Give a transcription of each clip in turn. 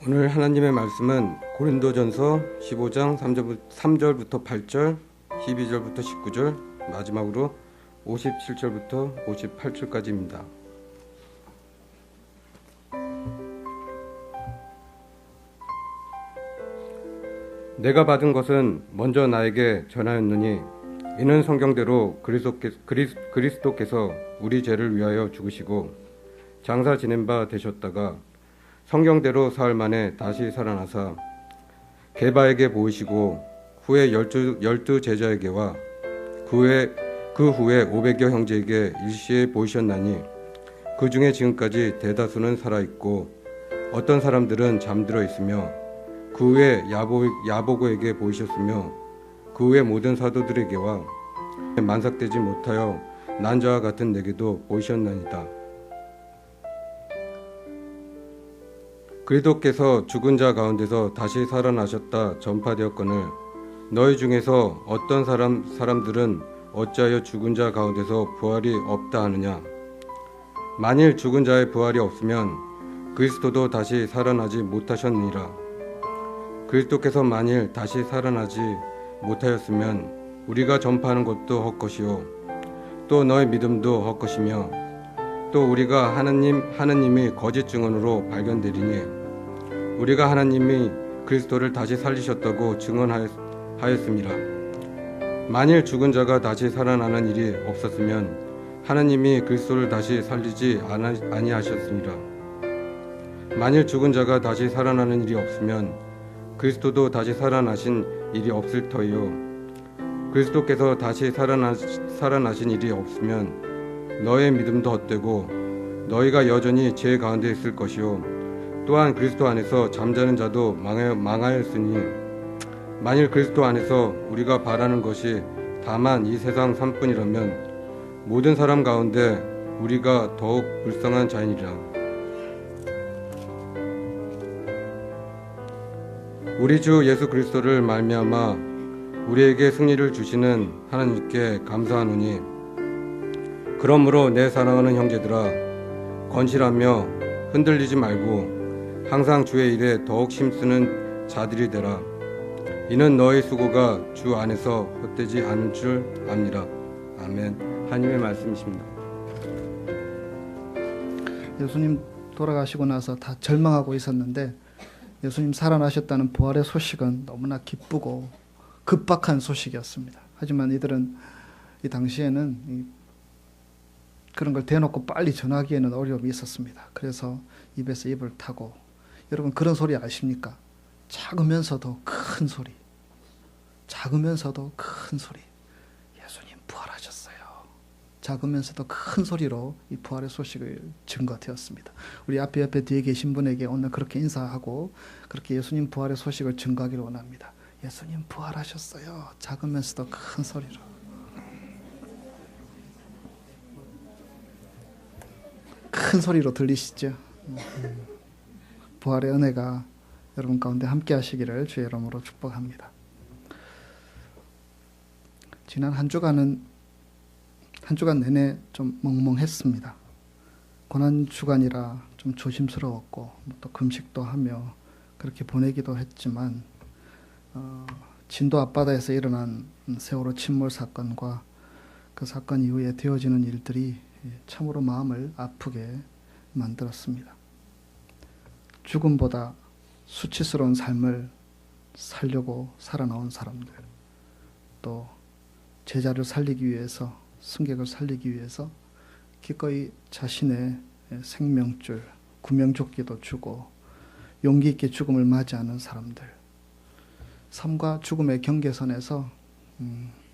오늘 하나님의 말씀은 고린도전서 15장 3절부터 8절, 12절부터 19절, 마지막으로 57절부터 58절까지입니다. 내가 받은 것은 먼저 나에게 전하였느니 이는 성경대로 그리스도께서 우리 죄를 위하여 죽으시고 장사 지낸 바 되셨다가 성경대로 사흘 만에 다시 살아나사 게바에게 보이시고 후에 열두 제자에게와 그 후에 500여 형제에게 일시에 보이셨나니 그 중에 지금까지 대다수는 살아있고 어떤 사람들은 잠들어 있으며 그 후에 야보고에게 보이셨으며 그 후에 모든 사도들에게와 만삭되지 못하여 난 자와 같은 내게도 보이셨나이다. 그리스도께서 죽은 자 가운데서 다시 살아나셨다 전파되었거늘 너희 중에서 어떤 사람들은 어찌하여 죽은 자 가운데서 부활이 없다 하느냐. 만일 죽은 자의 부활이 없으면 그리스도도 다시 살아나지 못하셨느니라. 그리스도께서 만일 다시 살아나지 못하였으면 우리가 전파하는 것도 헛것이요 또 너의 믿음도 헛것이며 또 우리가 하나님이 거짓 증언으로 발견되리니 우리가 하나님이 그리스도를 다시 살리셨다고 증언하였습니다. 만일 죽은 자가 다시 살아나는 일이 없었으면 하나님이 그리스도를 다시 살리지 아니하셨습니다. 만일 죽은 자가 다시 살아나는 일이 없으면 그리스도도 다시 살아나신 일이 없을 터이요 그리스도께서 다시 살아나신 일이 없으면 너의 믿음도 헛되고 너희가 여전히 죄 가운데 있을 것이요 또한 그리스도 안에서 잠자는 자도 망하였으니 만일 그리스도 안에서 우리가 바라는 것이 다만 이 세상 삶뿐이라면 모든 사람 가운데 우리가 더욱 불쌍한 자이니라. 우리 주 예수 그리스도를 말미암아 우리에게 승리를 주시는 하나님께 감사하노니 그러므로 내 사랑하는 형제들아 건실하며 흔들리지 말고 항상 주의 일에 더욱 힘쓰는 자들이 되라. 이는 너의 수고가 주 안에서 헛되지 않은 줄 압니다. 아멘. 하나님의 말씀이십니다. 예수님 돌아가시고 나서 다 절망하고 있었는데 예수님 살아나셨다는 부활의 소식은 너무나 기쁘고 급박한 소식이었습니다. 하지만 이들은 이 당시에는 그런 걸 대놓고 빨리 전하기에는 어려움이 있었습니다. 그래서 입에서 입을 타고 여러분 그런 소리 아십니까? 작으면서도 큰 소리. 작으면서도 큰 소리. 예수님 부활하셨어요. 작으면서도 큰 소리로 이 부활의 소식을 증거되었습니다. 우리 앞에 뒤에 계신 분에게 오늘 그렇게 인사하고 그렇게 예수님 부활의 소식을 증거하기를 원합니다. 예수님 부활하셨어요. 작으면서도 큰 소리로. 큰 소리로 들리시죠? 부활의 은혜가 여러분 가운데 함께 하시기를 주의 이름으로 축복합니다. 지난 한 주간 내내 좀 멍멍했습니다. 고난주간이라 좀 조심스러웠고 또 금식도 하며 그렇게 보내기도 했지만 진도 앞바다에서 일어난 세월호 침몰 사건과 그 사건 이후에 되어지는 일들이 참으로 마음을 아프게 만들었습니다. 죽음보다 수치스러운 삶을 살려고 살아나온 사람들, 또 제자를 살리기 위해서, 승객을 살리기 위해서 기꺼이 자신의 생명줄, 구명조끼도 주고 용기 있게 죽음을 맞이하는 사람들, 삶과 죽음의 경계선에서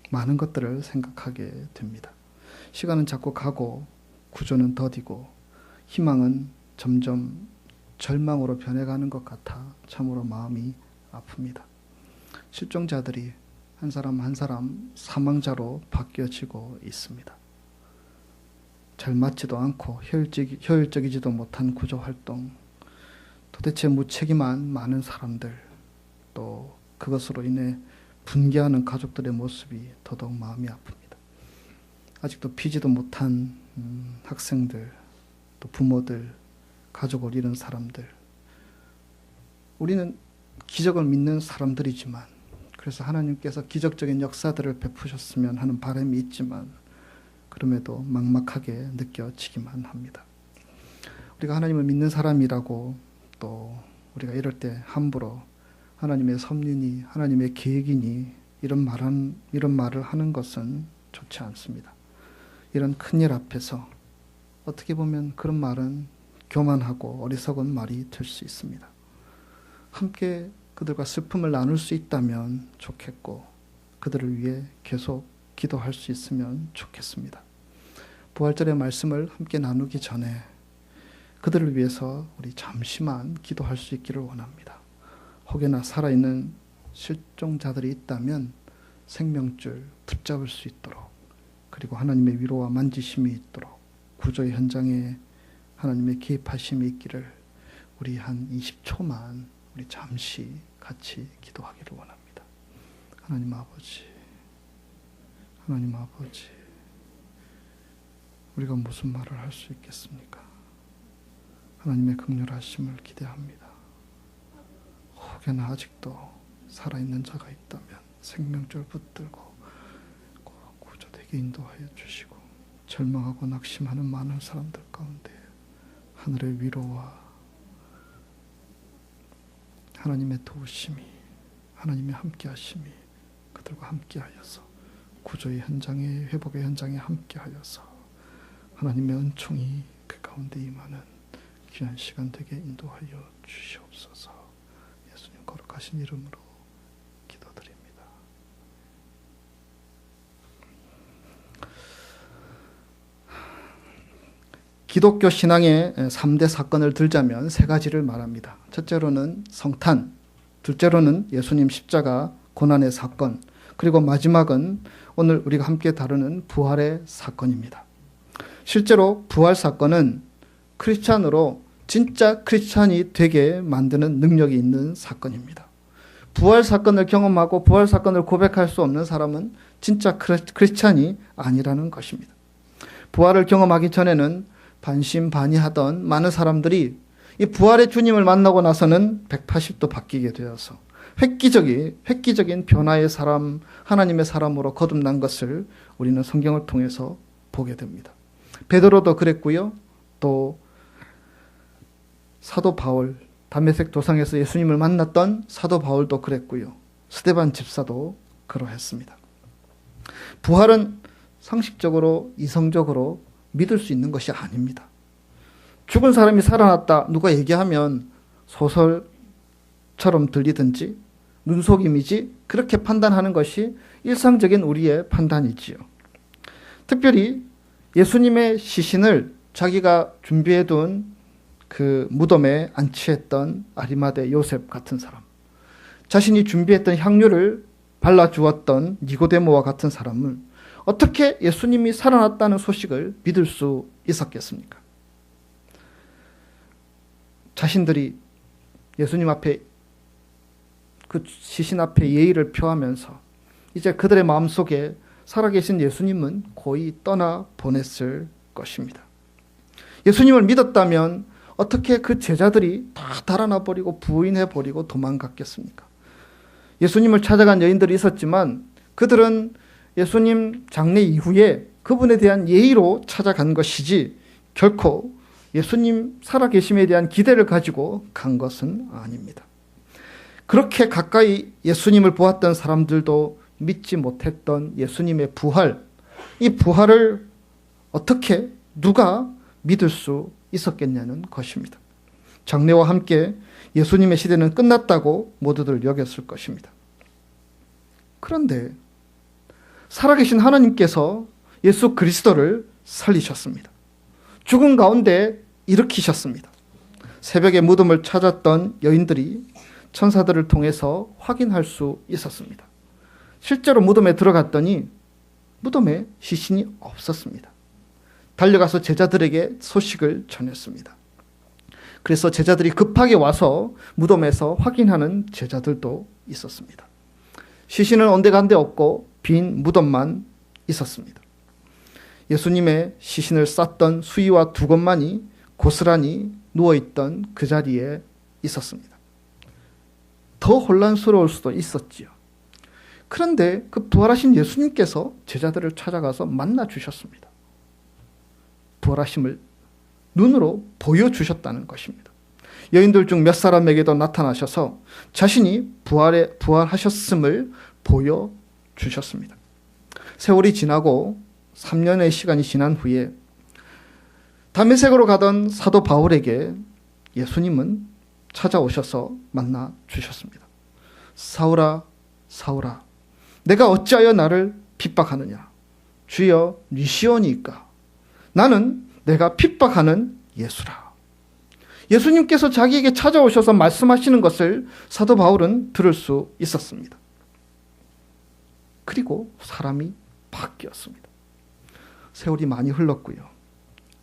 많은 것들을 생각하게 됩니다. 시간은 자꾸 가고 구조는 더디고 희망은 점점 절망으로 변해가는 것 같아 참으로 마음이 아픕니다. 실종자들이 한 사람 한 사람 사망자로 바뀌어지고 있습니다. 잘 맞지도 않고 효율적이지도 못한 구조활동, 도대체 무책임한 많은 사람들, 또 그것으로 인해 분개하는 가족들의 모습이 더더욱 마음이 아픕니다. 아직도 피지도 못한 학생들, 또 부모들, 가족을 잃은 사람들, 우리는 기적을 믿는 사람들이지만, 그래서 하나님께서 기적적인 역사들을 베푸셨으면 하는 바람이 있지만 그럼에도 막막하게 느껴지기만 합니다. 우리가 하나님을 믿는 사람이라고 또 우리가 이럴 때 함부로 하나님의 섭리니 하나님의 계획이니 이런 말을 하는 것은 좋지 않습니다. 이런 큰일 앞에서 어떻게 보면 그런 말은 교만하고 어리석은 말이 될 수 있습니다. 함께 그들과 슬픔을 나눌 수 있다면 좋겠고 그들을 위해 계속 기도할 수 있으면 좋겠습니다. 부활절의 말씀을 함께 나누기 전에 그들을 위해서 우리 잠시만 기도할 수 있기를 원합니다. 혹여나 살아있는 실종자들이 있다면 생명줄 붙잡을 수 있도록, 그리고 하나님의 위로와 만지심이 있도록, 구조의 현장에 하나님의 개입하심이 있기를 우리 한 20초만 우리 잠시 같이 기도하기를 원합니다. 하나님 아버지, 하나님 아버지, 우리가 무슨 말을 할 수 있겠습니까? 하나님의 긍휼하심을 기대합니다. 혹여나 아직도 살아있는 자가 있다면 생명줄 붙들고 구조되게 인도하여 주시고, 절망하고 낙심하는 많은 사람들 가운데 하늘의 위로와 하나님의 도우심이, 하나님의 함께하심이 그들과 함께하여서 구조의 현장에, 회복의 현장에 함께하여서 하나님의 은총이 그 가운데 임하는 귀한 시간 되게 인도하여 주시옵소서. 예수님 거룩하신 이름으로 기도드립니다. 기독교 신앙의 3대 사건을 들자면 3가지를 말합니다. 첫째로는 성탄, 둘째로는 예수님 십자가 고난의 사건, 그리고 마지막은 오늘 우리가 함께 다루는 부활의 사건입니다. 실제로 부활 사건은 크리스찬으로 진짜 크리스찬이 되게 만드는 능력이 있는 사건입니다. 부활 사건을 경험하고 부활 사건을 고백할 수 없는 사람은 진짜 크리스찬이 아니라는 것입니다. 부활을 경험하기 전에는 반신반의하던 많은 사람들이 이 부활의 주님을 만나고 나서는 180도 바뀌게 되어서 획기적인 변화의 사람, 하나님의 사람으로 거듭난 것을 우리는 성경을 통해서 보게 됩니다. 베드로도 그랬고요. 또 사도 바울, 다메섹 도상에서 예수님을 만났던 사도 바울도 그랬고요. 스데반 집사도 그러했습니다. 부활은 상식적으로, 이성적으로 믿을 수 있는 것이 아닙니다. 죽은 사람이 살아났다 누가 얘기하면 소설처럼 들리든지 눈속임이지 그렇게 판단하는 것이 일상적인 우리의 판단이지요. 특별히 예수님의 시신을 자기가 준비해둔 그 무덤에 안치했던 아리마대 요셉 같은 사람, 자신이 준비했던 향료를 발라주었던 니고데모와 같은 사람을 어떻게 예수님이 살아났다는 소식을 믿을 수 있었겠습니까? 자신들이 예수님 앞에, 그 시신 앞에 예의를 표하면서 이제 그들의 마음속에 살아계신 예수님은 거의 떠나보냈을 것입니다. 예수님을 믿었다면 어떻게 그 제자들이 다 달아나버리고 부인해버리고 도망갔겠습니까? 예수님을 찾아간 여인들이 있었지만 그들은 예수님 장례 이후에 그분에 대한 예의로 찾아간 것이지 결코 예수님 살아계심에 대한 기대를 가지고 간 것은 아닙니다. 그렇게 가까이 예수님을 보았던 사람들도 믿지 못했던 예수님의 부활, 이 부활을 어떻게 누가 믿을 수 있었겠냐는 것입니다. 장례와 함께 예수님의 시대는 끝났다고 모두들 여겼을 것입니다. 그런데 살아계신 하나님께서 예수 그리스도를 살리셨습니다. 죽은 가운데 일으키셨습니다. 새벽에 무덤을 찾았던 여인들이 천사들을 통해서 확인할 수 있었습니다. 실제로 무덤에 들어갔더니 무덤에 시신이 없었습니다. 달려가서 제자들에게 소식을 전했습니다. 그래서 제자들이 급하게 와서 무덤에서 확인하는 제자들도 있었습니다. 시신은 온데간데 없고 빈 무덤만 있었습니다. 예수님의 시신을 쌌던 수의와 두건만이 고스란히 누워있던 그 자리에 있었습니다. 더 혼란스러울 수도 있었지요. 그런데 그 부활하신 예수님께서 제자들을 찾아가서 만나 주셨습니다. 부활하심을 눈으로 보여주셨다는 것입니다. 여인들 중 몇 사람에게도 나타나셔서 자신이 부활하셨음을 보여주셨습니다. 세월이 지나고 3년의 시간이 지난 후에 다메섹으로 가던 사도 바울에게 예수님은 찾아오셔서 만나 주셨습니다. 사울아, 사울아, 내가 어찌하여 나를 핍박하느냐? 주여 니시오니이까? 나는 내가 핍박하는 예수라. 예수님께서 자기에게 찾아오셔서 말씀하시는 것을 사도 바울은 들을 수 있었습니다. 그리고 사람이 바뀌었습니다. 세월이 많이 흘렀고요.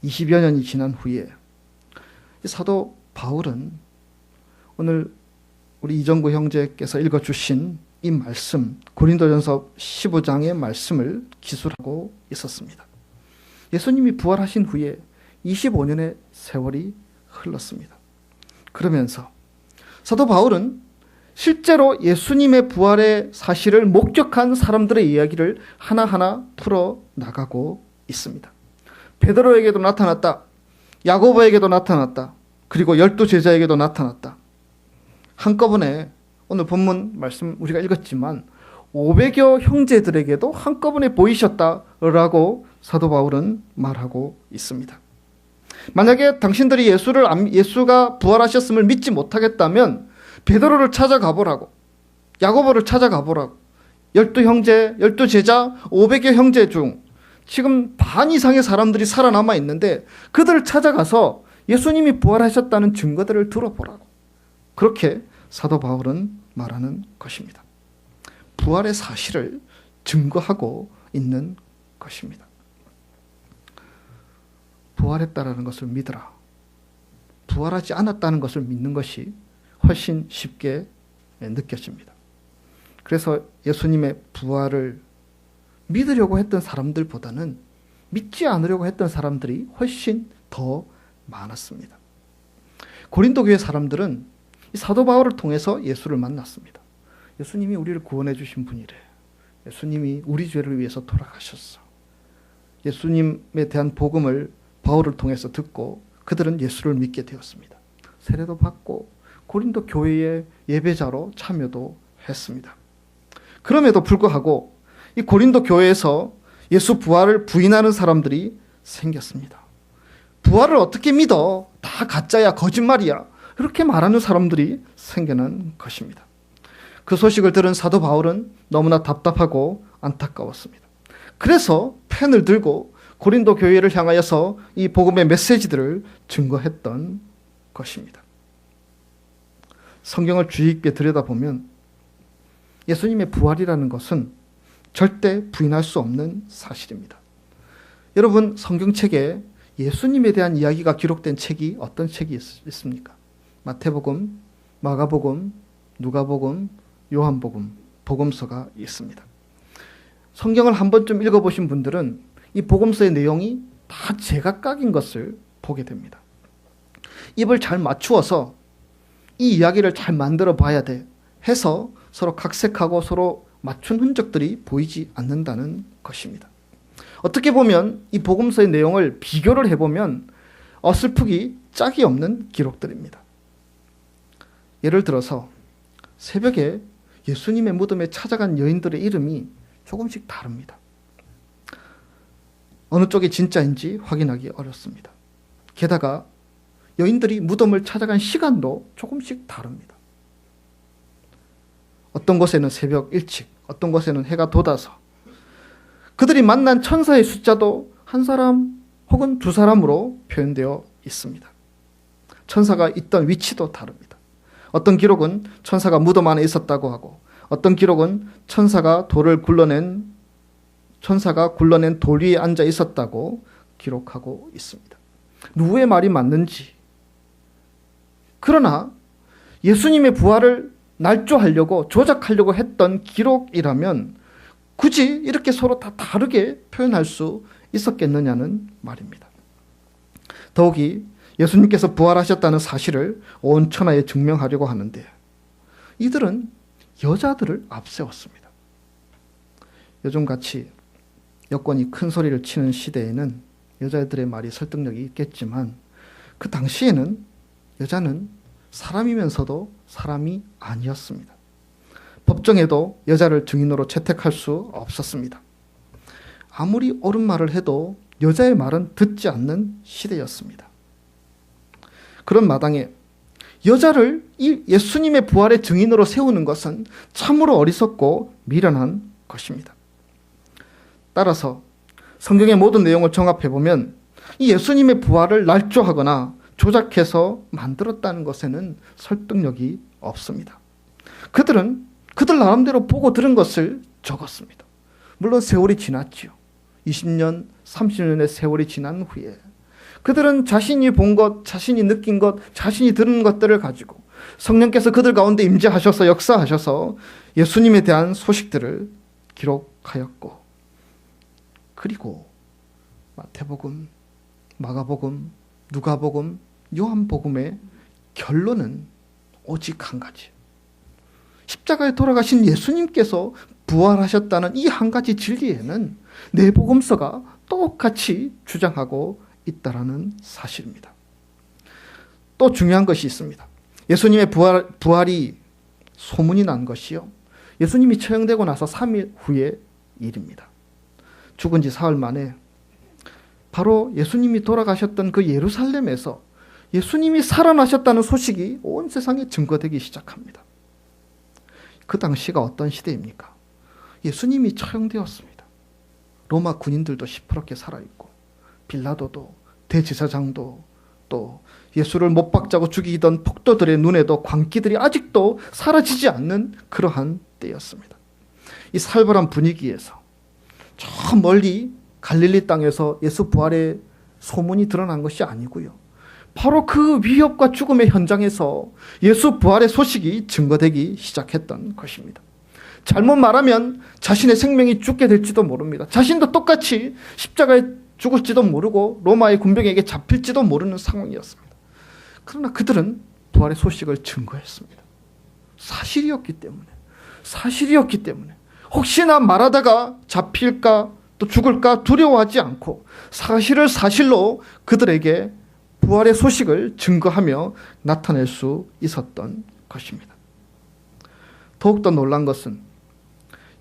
20여 년이 지난 후에 사도 바울은 오늘 우리 이정구 형제께서 읽어주신 이 말씀, 고린도전서 15장의 말씀을 기술하고 있었습니다. 예수님이 부활하신 후에 25년의 세월이 흘렀습니다. 그러면서 사도 바울은 실제로 예수님의 부활의 사실을 목격한 사람들의 이야기를 하나하나 풀어나가고 있습니다. 베드로에게도 나타났다. 야고보에게도 나타났다. 그리고 12 제자에게도 나타났다. 한꺼번에 오늘 본문 말씀 우리가 읽었지만 500여 형제들에게도 한꺼번에 보이셨다라고 사도 바울은 말하고 있습니다. 만약에 당신들이 예수가 부활하셨음을 믿지 못하겠다면 베드로를 찾아가 보라고, 야고보를 찾아가 보라고, 12 형제, 12 제자, 500여 형제 중 지금 반 이상의 사람들이 살아남아 있는데 그들을 찾아가서 예수님이 부활하셨다는 증거들을 들어보라고. 그렇게 사도 바울은 말하는 것입니다. 부활의 사실을 증거하고 있는 것입니다. 부활했다라는 것을 믿으라. 부활하지 않았다는 것을 믿는 것이 훨씬 쉽게 느껴집니다. 그래서 예수님의 부활을 믿으려고 했던 사람들보다는 믿지 않으려고 했던 사람들이 훨씬 더 많았습니다. 고린도 교회 사람들은 사도 바울을 통해서 예수를 만났습니다. 예수님이 우리를 구원해 주신 분이래. 예수님이 우리 죄를 위해서 돌아가셨어. 예수님에 대한 복음을 바울을 통해서 듣고 그들은 예수를 믿게 되었습니다. 세례도 받고 고린도 교회의 예배자로 참여도 했습니다. 그럼에도 불구하고 이 고린도 교회에서 예수 부활을 부인하는 사람들이 생겼습니다. 부활을 어떻게 믿어? 다 가짜야, 거짓말이야. 이렇게 말하는 사람들이 생겨난 것입니다. 그 소식을 들은 사도 바울은 너무나 답답하고 안타까웠습니다. 그래서 펜을 들고 고린도 교회를 향하여서 이 복음의 메시지들을 증거했던 것입니다. 성경을 주의 깊게 들여다보면 예수님의 부활이라는 것은 절대 부인할 수 없는 사실입니다. 여러분, 성경책에 예수님에 대한 이야기가 기록된 책이 어떤 책이 있습니까? 마태복음, 마가복음, 누가복음, 요한복음, 복음서가 있습니다. 성경을 한 번쯤 읽어보신 분들은 이 복음서의 내용이 다 제각각인 것을 보게 됩니다. 입을 잘 맞추어서 이 이야기를 잘 만들어 봐야 돼 해서 서로 각색하고 서로 맞춘 흔적들이 보이지 않는다는 것입니다. 어떻게 보면 이 복음서의 내용을 비교를 해보면 어설프기 짝이 없는 기록들입니다. 예를 들어서 새벽에 예수님의 무덤에 찾아간 여인들의 이름이 조금씩 다릅니다. 어느 쪽이 진짜인지 확인하기 어렵습니다. 게다가 여인들이 무덤을 찾아간 시간도 조금씩 다릅니다. 어떤 곳에는 새벽 일찍, 어떤 곳에는 해가 돋아서 그들이 만난 천사의 숫자도 한 사람 혹은 두 사람으로 표현되어 있습니다. 천사가 있던 위치도 다릅니다. 어떤 기록은 천사가 무덤 안에 있었다고 하고 어떤 기록은 천사가 굴러낸 돌 위에 앉아 있었다고 기록하고 있습니다. 누구의 말이 맞는지. 그러나 예수님의 부활을 날조하려고 조작하려고 했던 기록이라면 굳이 이렇게 서로 다 다르게 표현할 수 있었겠느냐는 말입니다. 더욱이 예수님께서 부활하셨다는 사실을 온 천하에 증명하려고 하는데 이들은 여자들을 앞세웠습니다. 요즘같이 여권이 큰 소리를 치는 시대에는 여자들의 말이 설득력이 있겠지만 그 당시에는 여자는 사람이면서도 사람이 아니었습니다. 법정에도 여자를 증인으로 채택할 수 없었습니다. 아무리 옳은 말을 해도 여자의 말은 듣지 않는 시대였습니다. 그런 마당에 여자를 이 예수님의 부활의 증인으로 세우는 것은 참으로 어리석고 미련한 것입니다. 따라서 성경의 모든 내용을 정합해보면 이 예수님의 부활을 날조하거나 조작해서 만들었다는 것에는 설득력이 없습니다. 그들은 그들 나름대로 보고 들은 것을 적었습니다. 물론 세월이 지났지요. 20년, 30년의 세월이 지난 후에 그들은 자신이 본 것, 자신이 느낀 것, 자신이 들은 것들을 가지고 성령께서 그들 가운데 임재하셔서 역사하셔서 예수님에 대한 소식들을 기록하였고, 그리고 마태복음, 마가복음, 누가복음, 요한복음의 결론은 오직 한 가지. 십자가에 돌아가신 예수님께서 부활하셨다는 이 한 가지 진리에는 네 복음서가 똑같이 주장하고 있다라는 사실입니다. 또 중요한 것이 있습니다. 예수님의 부활이 소문이 난 것이요, 예수님이 처형되고 나서 3일 후의 일입니다. 죽은 지 사흘 만에 바로 예수님이 돌아가셨던 그 예루살렘에서 예수님이 살아나셨다는 소식이 온 세상에 증거되기 시작합니다. 그 당시가 어떤 시대입니까? 예수님이 처형되었습니다. 로마 군인들도 시퍼렇게 살아있고, 빌라도도, 대제사장도, 또 예수를 못 박자고 죽이던 폭도들의 눈에도 광기들이 아직도 사라지지 않는 그러한 때였습니다. 이 살벌한 분위기에서 저 멀리 갈릴리 땅에서 예수 부활의 소문이 드러난 것이 아니고요, 바로 그 위협과 죽음의 현장에서 예수 부활의 소식이 증거되기 시작했던 것입니다. 잘못 말하면 자신의 생명이 죽게 될지도 모릅니다. 자신도 똑같이 십자가에 죽을지도 모르고 로마의 군병에게 잡힐지도 모르는 상황이었습니다. 그러나 그들은 부활의 소식을 증거했습니다. 사실이었기 때문에 혹시나 말하다가 잡힐까 또 죽을까 두려워하지 않고 사실을 사실로 그들에게 부활의 소식을 증거하며 나타낼 수 있었던 것입니다. 더욱더 놀란 것은,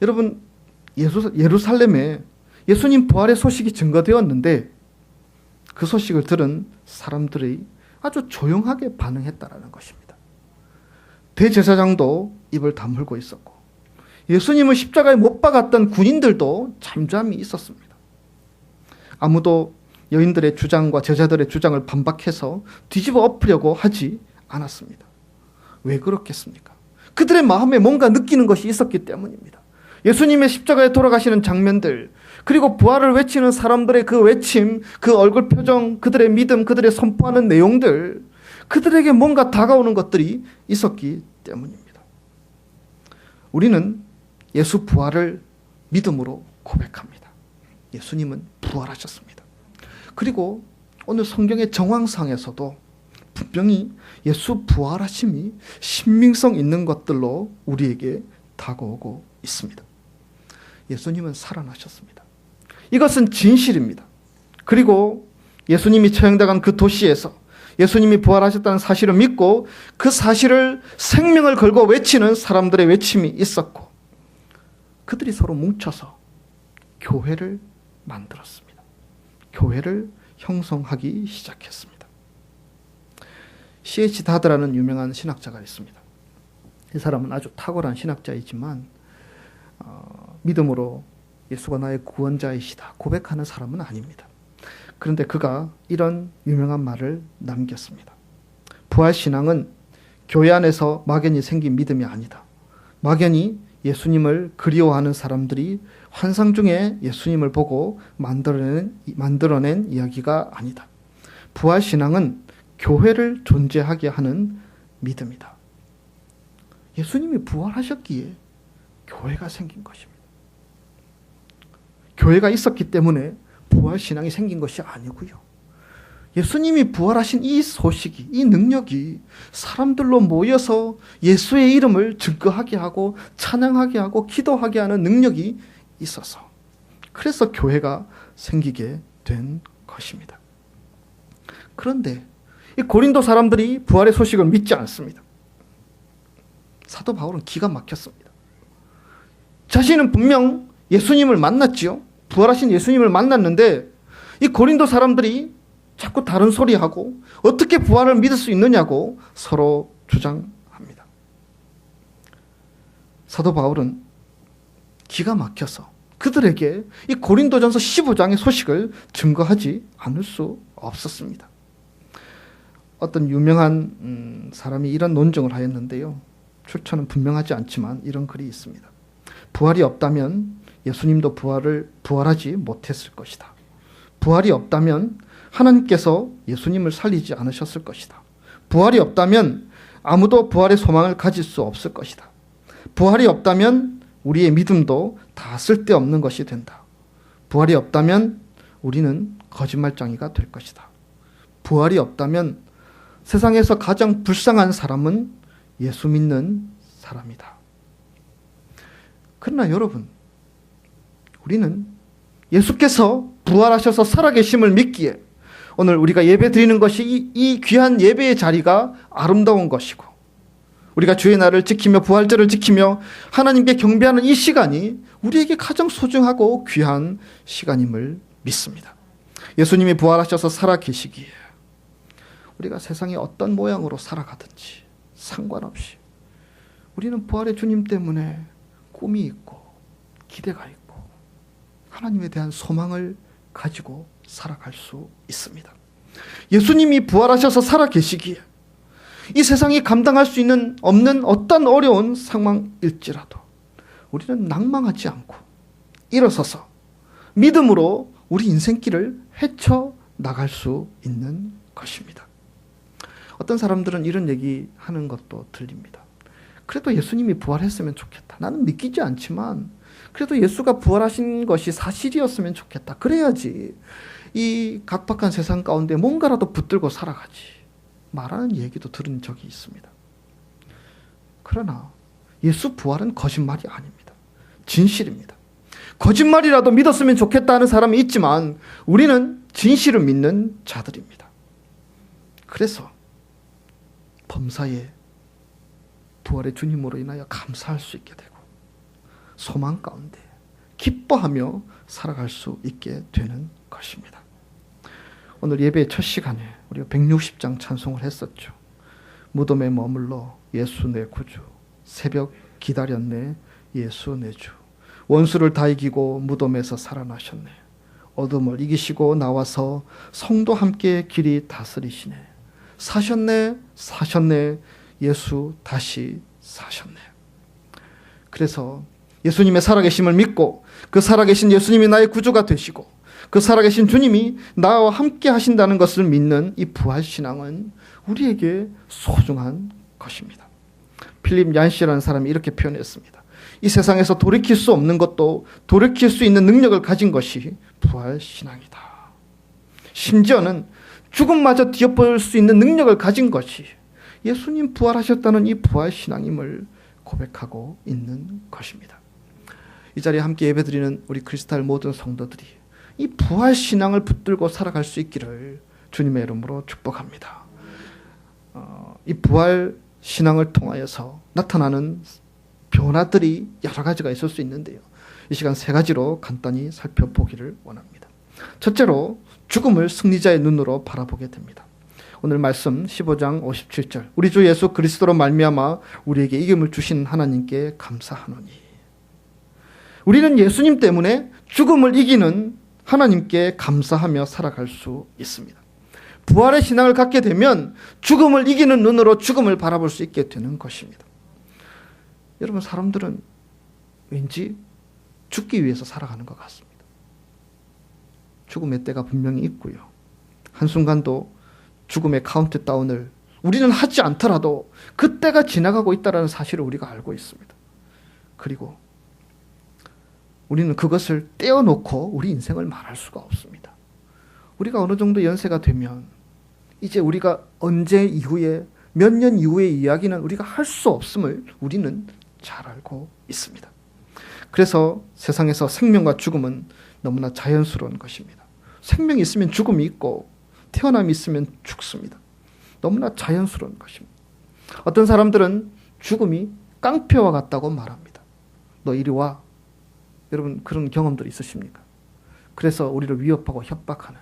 여러분, 예루살렘에 예수님 부활의 소식이 증거되었는데 그 소식을 들은 사람들이 아주 조용하게 반응했다라는 것입니다. 대제사장도 입을 다물고 있었고, 예수님을 십자가에 못 박았던 군인들도 잠잠히 있었습니다. 아무도 여인들의 주장과 제자들의 주장을 반박해서 뒤집어 엎으려고 하지 않았습니다. 왜 그렇겠습니까? 그들의 마음에 뭔가 느끼는 것이 있었기 때문입니다. 예수님의 십자가에 돌아가시는 장면들, 그리고 부활을 외치는 사람들의 그 외침, 그 얼굴 표정, 그들의 믿음, 그들의 선포하는 내용들, 그들에게 뭔가 다가오는 것들이 있었기 때문입니다. 우리는 예수 부활을 믿음으로 고백합니다. 예수님은 부활하셨습니다. 그리고 오늘 성경의 정황상에서도 분명히 예수 부활하심이 신빙성 있는 것들로 우리에게 다가오고 있습니다. 예수님은 살아나셨습니다. 이것은 진실입니다. 그리고 예수님이 처형당한 그 도시에서 예수님이 부활하셨다는 사실을 믿고 그 사실을 생명을 걸고 외치는 사람들의 외침이 있었고, 그들이 서로 뭉쳐서 교회를 만들었습니다. 교회를 형성하기 시작했습니다. C.H. 다드라는 유명한 신학자가 있습니다. 이 사람은 아주 탁월한 신학자이지만 믿음으로 예수가 나의 구원자이시다 고백하는 사람은 아닙니다. 그런데 그가 이런 유명한 말을 남겼습니다. 부활신앙은 교회 안에서 막연히 생긴 믿음이 아니다. 막연히 예수님을 그리워하는 사람들이 환상 중에 예수님을 보고 만들어낸 이야기가 아니다. 부활신앙은 교회를 존재하게 하는 믿음이다. 예수님이 부활하셨기에 교회가 생긴 것입니다. 교회가 있었기 때문에 부활신앙이 생긴 것이 아니고요, 예수님이 부활하신 이 소식이, 이 능력이 사람들로 모여서 예수의 이름을 증거하게 하고 찬양하게 하고 기도하게 하는 능력이 있어서, 그래서 교회가 생기게 된 것입니다. 그런데 이 고린도 사람들이 부활의 소식을 믿지 않습니다. 사도 바울은 기가 막혔습니다. 자신은 분명 예수님을 만났지요. 부활하신 예수님을 만났는데 이 고린도 사람들이 자꾸 다른 소리하고 어떻게 부활을 믿을 수 있느냐고 서로 주장합니다. 사도 바울은 기가 막혀서 그들에게 이 고린도전서 15장의 소식을 증거하지 않을 수 없었습니다. 어떤 유명한 사람이 이런 논증을 하였는데요. 출처는 분명하지 않지만 이런 글이 있습니다. 부활이 없다면 예수님도 부활하지 못했을 것이다. 부활이 없다면 하나님께서 예수님을 살리지 않으셨을 것이다. 부활이 없다면 아무도 부활의 소망을 가질 수 없을 것이다. 부활이 없다면 우리의 믿음도 다 쓸데없는 것이 된다. 부활이 없다면 우리는 거짓말쟁이가 될 것이다. 부활이 없다면 세상에서 가장 불쌍한 사람은 예수 믿는 사람이다. 그러나 여러분, 우리는 예수께서 부활하셔서 살아계심을 믿기에 오늘 우리가 예배 드리는 것이 이 귀한 예배의 자리가 아름다운 것이고, 우리가 주의 날을 지키며 부활절을 지키며 하나님께 경배하는 이 시간이 우리에게 가장 소중하고 귀한 시간임을 믿습니다. 예수님이 부활하셔서 살아계시기에 우리가 세상에 어떤 모양으로 살아가든지 상관없이 우리는 부활의 주님 때문에 꿈이 있고 기대가 있고 하나님에 대한 소망을 가지고 살아갈 수 있습니다. 예수님이 부활하셔서 살아계시기에 이 세상이 감당할 수 없는 어떤 어려운 상황일지라도 우리는 낭망하지 않고 일어서서 믿음으로 우리 인생길을 헤쳐나갈 수 있는 것입니다. 어떤 사람들은 이런 얘기하는 것도 들립니다. 그래도 예수님이 부활했으면 좋겠다. 나는 믿기지 않지만 그래도 예수가 부활하신 것이 사실이었으면 좋겠다. 그래야지 이 각박한 세상 가운데 뭔가라도 붙들고 살아가지. 말하는 얘기도 들은 적이 있습니다. 그러나 예수 부활은 거짓말이 아닙니다. 진실입니다. 거짓말이라도 믿었으면 좋겠다 하는 사람이 있지만 우리는 진실을 믿는 자들입니다. 그래서 범사에 부활의 주님으로 인하여 감사할 수 있게 되고 소망 가운데 기뻐하며 살아갈 수 있게 되는 것입니다. 오늘 예배의 첫 시간에 우리가 160장 찬송을 했었죠. 무덤에 머물러 예수 내 구주, 새벽 기다렸네 예수 내 주, 원수를 다 이기고 무덤에서 살아나셨네, 어둠을 이기시고 나와서 성도 함께 길이 다스리시네, 사셨네 사셨네 예수 다시 사셨네. 그래서 예수님의 살아계심을 믿고 그 살아계신 예수님이 나의 구주가 되시고 그 살아계신 주님이 나와 함께 하신다는 것을 믿는 이 부활신앙은 우리에게 소중한 것입니다. 필립 얀시라는 사람이 이렇게 표현했습니다. 이 세상에서 돌이킬 수 없는 것도 돌이킬 수 있는 능력을 가진 것이 부활신앙이다. 심지어는 죽음마저 뒤엎을 수 있는 능력을 가진 것이 예수님 부활하셨다는 이 부활신앙임을 고백하고 있는 것입니다. 이 자리에 함께 예배드리는 우리 크리스탈 모든 성도들이 이 부활신앙을 붙들고 살아갈 수 있기를 주님의 이름으로 축복합니다. 이 부활신앙을 통하여서 나타나는 변화들이 여러 가지가 있을 수 있는데요. 이 시간 세 가지로 간단히 살펴보기를 원합니다. 첫째로 죽음을 승리자의 눈으로 바라보게 됩니다. 오늘 말씀 15장 57절, 우리 주 예수 그리스도로 말미암아 우리에게 이김을 주신 하나님께 감사하노니. 우리는 예수님 때문에 죽음을 이기는 하나님께 감사하며 살아갈 수 있습니다. 부활의 신앙을 갖게 되면 죽음을 이기는 눈으로 죽음을 바라볼 수 있게 되는 것입니다. 여러분, 사람들은 왠지 죽기 위해서 살아가는 것 같습니다. 죽음의 때가 분명히 있고요. 한순간도 죽음의 카운트다운을 우리는 하지 않더라도 그 때가 지나가고 있다는 사실을 우리가 알고 있습니다. 그리고 우리는 그것을 떼어놓고 우리 인생을 말할 수가 없습니다. 우리가 어느 정도 연세가 되면 이제 우리가 언제 이후에 몇 년 이후의 이야기는 우리가 할 수 없음을 우리는 잘 알고 있습니다. 그래서 세상에서 생명과 죽음은 너무나 자연스러운 것입니다. 생명이 있으면 죽음이 있고 태어남이 있으면 죽습니다. 너무나 자연스러운 것입니다. 어떤 사람들은 죽음이 깡패와 같다고 말합니다. 너 이리 와. 여러분 그런 경험들 있으십니까? 그래서 우리를 위협하고 협박하는,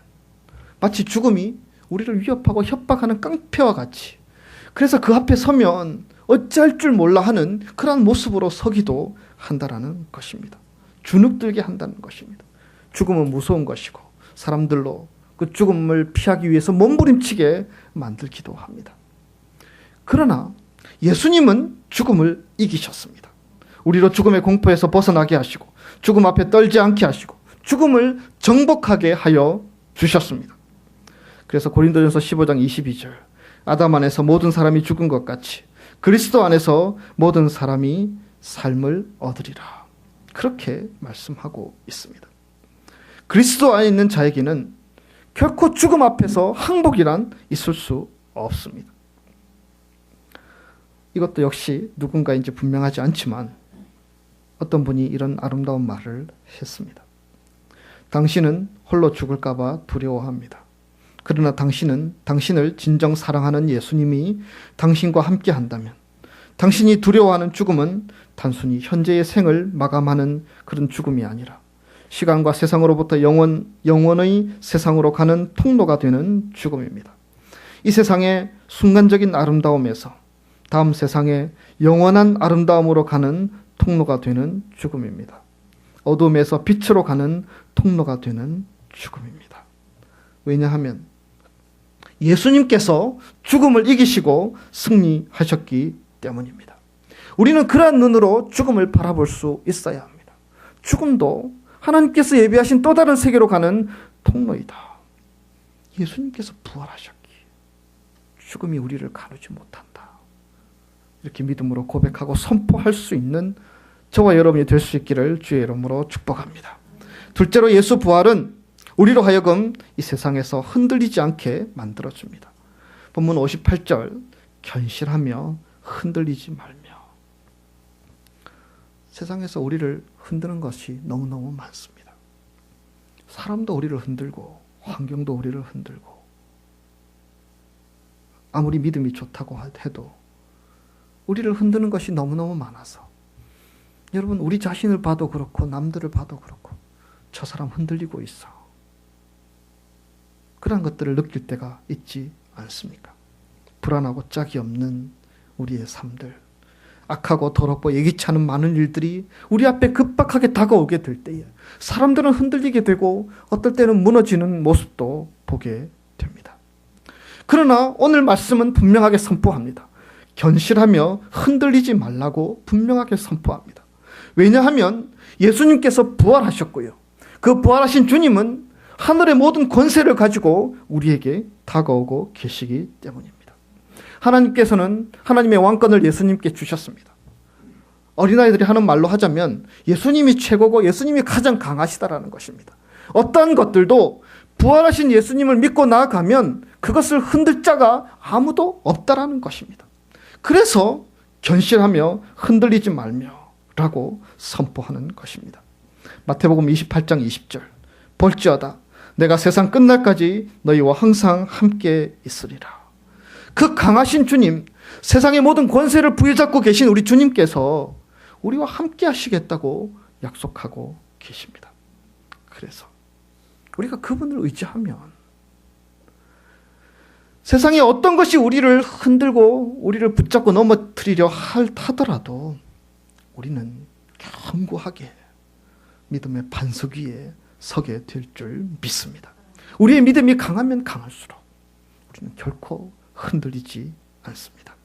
마치 죽음이 우리를 위협하고 협박하는 깡패와 같이, 그래서 그 앞에 서면 어찌할 줄 몰라 하는 그러한 모습으로 서기도 한다라는 것입니다. 주눅들게 한다는 것입니다. 죽음은 무서운 것이고 사람들로 그 죽음을 피하기 위해서 몸부림치게 만들기도 합니다. 그러나 예수님은 죽음을 이기셨습니다. 우리로 죽음의 공포에서 벗어나게 하시고 죽음 앞에 떨지 않게 하시고 죽음을 정복하게 하여 주셨습니다. 그래서 고린도전서 15장 22절, 아담 안에서 모든 사람이 죽은 것 같이 그리스도 안에서 모든 사람이 삶을 얻으리라, 그렇게 말씀하고 있습니다. 그리스도 안에 있는 자에게는 결코 죽음 앞에서 항복이란 있을 수 없습니다. 이것도 역시 누군가인지 분명하지 않지만 어떤 분이 이런 아름다운 말을 했습니다. 당신은 홀로 죽을까 봐 두려워합니다. 그러나 당신은 당신을 진정 사랑하는 예수님이 당신과 함께 한다면 당신이 두려워하는 죽음은 단순히 현재의 생을 마감하는 그런 죽음이 아니라 시간과 세상으로부터 영원의 세상으로 가는 통로가 되는 죽음입니다. 이 세상의 순간적인 아름다움에서 다음 세상의 영원한 아름다움으로 가는 통로가 되는 죽음입니다. 어둠에서 빛으로 가는 통로가 되는 죽음입니다. 왜냐하면 예수님께서 죽음을 이기시고 승리하셨기 때문입니다. 우리는 그러한 눈으로 죽음을 바라볼 수 있어야 합니다. 죽음도 하나님께서 예비하신 또 다른 세계로 가는 통로이다. 예수님께서 부활하셨기에 죽음이 우리를 가누지 못한다. 이렇게 믿음으로 고백하고 선포할 수 있는 저와 여러분이 될 수 있기를 주의 이름으로 축복합니다. 둘째로 예수 부활은 우리로 하여금 이 세상에서 흔들리지 않게 만들어줍니다. 본문 58절, 견실하며 흔들리지 말며. 세상에서 우리를 흔드는 것이 너무너무 많습니다. 사람도 우리를 흔들고 환경도 우리를 흔들고 아무리 믿음이 좋다고 해도 우리를 흔드는 것이 너무너무 많아서 여러분 우리 자신을 봐도 그렇고 남들을 봐도 그렇고 저 사람 흔들리고 있어. 그런 것들을 느낄 때가 있지 않습니까? 불안하고 짝이 없는 우리의 삶들, 악하고 더럽고 예기치 않은 많은 일들이 우리 앞에 급박하게 다가오게 될 때에 사람들은 흔들리게 되고 어떨 때는 무너지는 모습도 보게 됩니다. 그러나 오늘 말씀은 분명하게 선포합니다. 견실하며 흔들리지 말라고 분명하게 선포합니다. 왜냐하면 예수님께서 부활하셨고요. 그 부활하신 주님은 하늘의 모든 권세를 가지고 우리에게 다가오고 계시기 때문입니다. 하나님께서는 하나님의 왕권을 예수님께 주셨습니다. 어린아이들이 하는 말로 하자면 예수님이 최고고 예수님이 가장 강하시다라는 것입니다. 어떠한 것들도 부활하신 예수님을 믿고 나아가면 그것을 흔들 자가 아무도 없다라는 것입니다. 그래서 견실하며 흔들리지 말며 라고 선포하는 것입니다. 마태복음 28장 20절, 볼지어다 내가 세상 끝날까지 너희와 항상 함께 있으리라. 그 강하신 주님, 세상의 모든 권세를 부여잡고 계신 우리 주님께서 우리와 함께 하시겠다고 약속하고 계십니다. 그래서 우리가 그분을 의지하면 세상에 어떤 것이 우리를 흔들고 우리를 붙잡고 넘어뜨리려 하더라도 우리는 견고하게 믿음의 반석 위에 서게 될 줄 믿습니다. 우리의 믿음이 강하면 강할수록 우리는 결코 흔들리지 않습니다.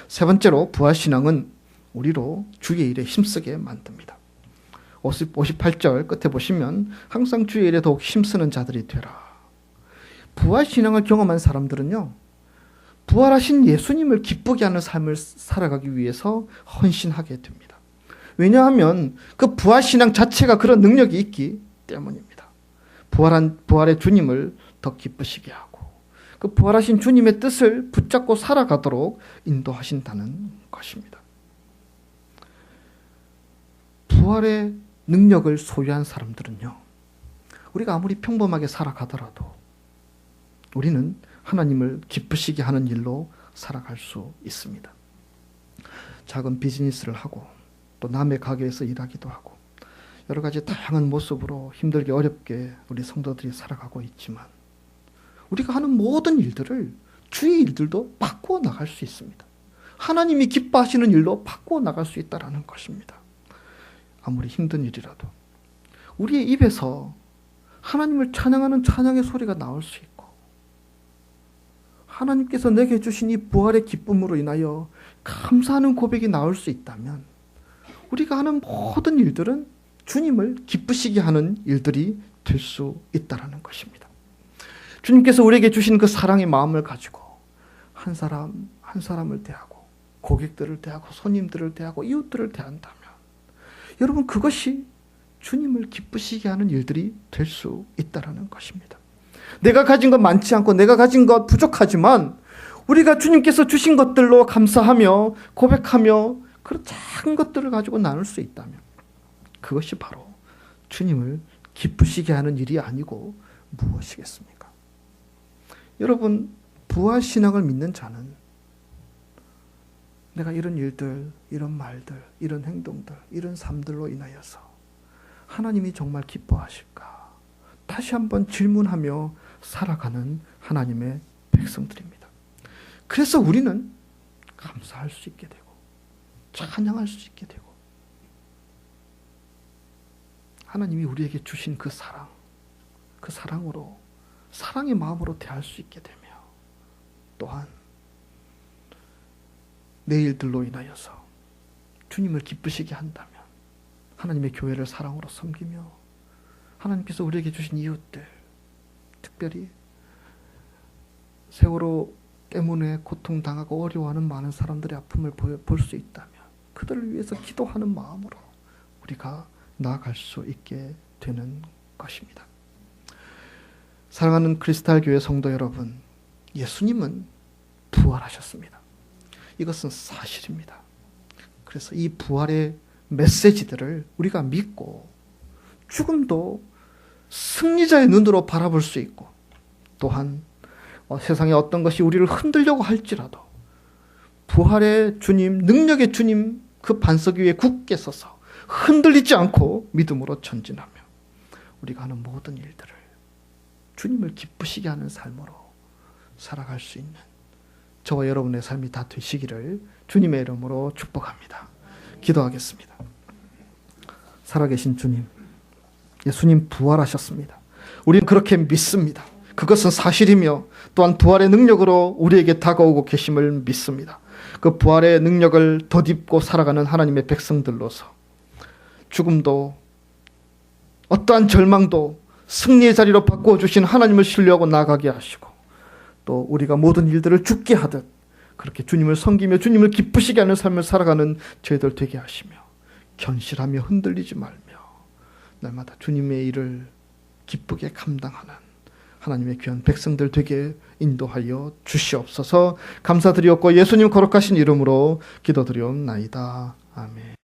세 번째로 부활신앙은 우리로 주의 일에 힘쓰게 만듭니다. 58절 끝에 보시면 항상 주의 일에 더욱 힘쓰는 자들이 되라. 부활신앙을 경험한 사람들은요, 부활하신 예수님을 기쁘게 하는 삶을 살아가기 위해서 헌신하게 됩니다. 왜냐하면 그 부활신앙 자체가 그런 능력이 있기 때문입니다. 부활의 주님을 더 기쁘시게 하고 그 부활하신 주님의 뜻을 붙잡고 살아가도록 인도하신다는 것입니다. 부활의 능력을 소유한 사람들은요, 우리가 아무리 평범하게 살아가더라도 우리는 하나님을 기쁘시게 하는 일로 살아갈 수 있습니다. 작은 비즈니스를 하고 또 남의 가게에서 일하기도 하고 여러 가지 다양한 모습으로 힘들게 어렵게 우리 성도들이 살아가고 있지만 우리가 하는 모든 일들을 주의 일들도 바꾸어 나갈 수 있습니다. 하나님이 기뻐하시는 일로 바꾸어 나갈 수 있다는 것입니다. 아무리 힘든 일이라도 우리의 입에서 하나님을 찬양하는 찬양의 소리가 나올 수 있고 하나님께서 내게 주신 이 부활의 기쁨으로 인하여 감사하는 고백이 나올 수 있다면 우리가 하는 모든 일들은 주님을 기쁘시게 하는 일들이 될 수 있다는 것입니다. 주님께서 우리에게 주신 그 사랑의 마음을 가지고 한 사람 한 사람을 대하고 고객들을 대하고 손님들을 대하고 이웃들을 대한다면 여러분 그것이 주님을 기쁘시게 하는 일들이 될 수 있다는 것입니다. 내가 가진 것 많지 않고 내가 가진 것 부족하지만 우리가 주님께서 주신 것들로 감사하며 고백하며 그런 작은 것들을 가지고 나눌 수 있다면 그것이 바로 주님을 기쁘시게 하는 일이 아니고 무엇이겠습니까? 여러분 부활신앙을 믿는 자는 내가 이런 일들, 이런 말들, 이런 행동들, 이런 삶들로 인하여서 하나님이 정말 기뻐하실까? 다시 한번 질문하며 살아가는 하나님의 백성들입니다. 그래서 우리는 감사할 수 있게 되고 찬양할 수 있게 되고 하나님이 우리에게 주신 그 사랑, 그 사랑으로 사랑의 마음으로 대할 수 있게 되며 또한 내 일들로 인하여서 주님을 기쁘시게 한다면 하나님의 교회를 사랑으로 섬기며 하나님께서 우리에게 주신 이웃들 특별히 세월호 때문에 고통당하고 어려워하는 많은 사람들의 아픔을 볼 수 있다면 그들을 위해서 기도하는 마음으로 우리가 나아갈 수 있게 되는 것입니다. 사랑하는 크리스탈 교회 성도 여러분, 예수님은 부활하셨습니다. 이것은 사실입니다. 그래서 이 부활의 메시지들을 우리가 믿고 죽음도 승리자의 눈으로 바라볼 수 있고 또한 세상에 어떤 것이 우리를 흔들려고 할지라도 부활의 주님, 능력의 주님 그 반석 위에 굳게 서서 흔들리지 않고 믿음으로 전진하며 우리가 하는 모든 일들을 주님을 기쁘시게 하는 삶으로 살아갈 수 있는 저와 여러분의 삶이 다 되시기를 주님의 이름으로 축복합니다. 기도하겠습니다. 살아계신 주님, 예수님 부활하셨습니다. 우리는 그렇게 믿습니다. 그것은 사실이며 또한 부활의 능력으로 우리에게 다가오고 계심을 믿습니다. 그 부활의 능력을 덧입고 살아가는 하나님의 백성들로서 죽음도 어떠한 절망도 승리의 자리로 바꾸어 주신 하나님을 신뢰하고 나아가게 하시고 또 우리가 모든 일들을 죽게 하듯 그렇게 주님을 섬기며 주님을 기쁘시게 하는 삶을 살아가는 저희들 되게 하시며 견실하며 흔들리지 말며 날마다 주님의 일을 기쁘게 감당하는 하나님의 귀한 백성들 되게 인도하여 주시옵소서. 감사드리옵고 예수님 거룩하신 이름으로 기도드리옵나이다. 아멘.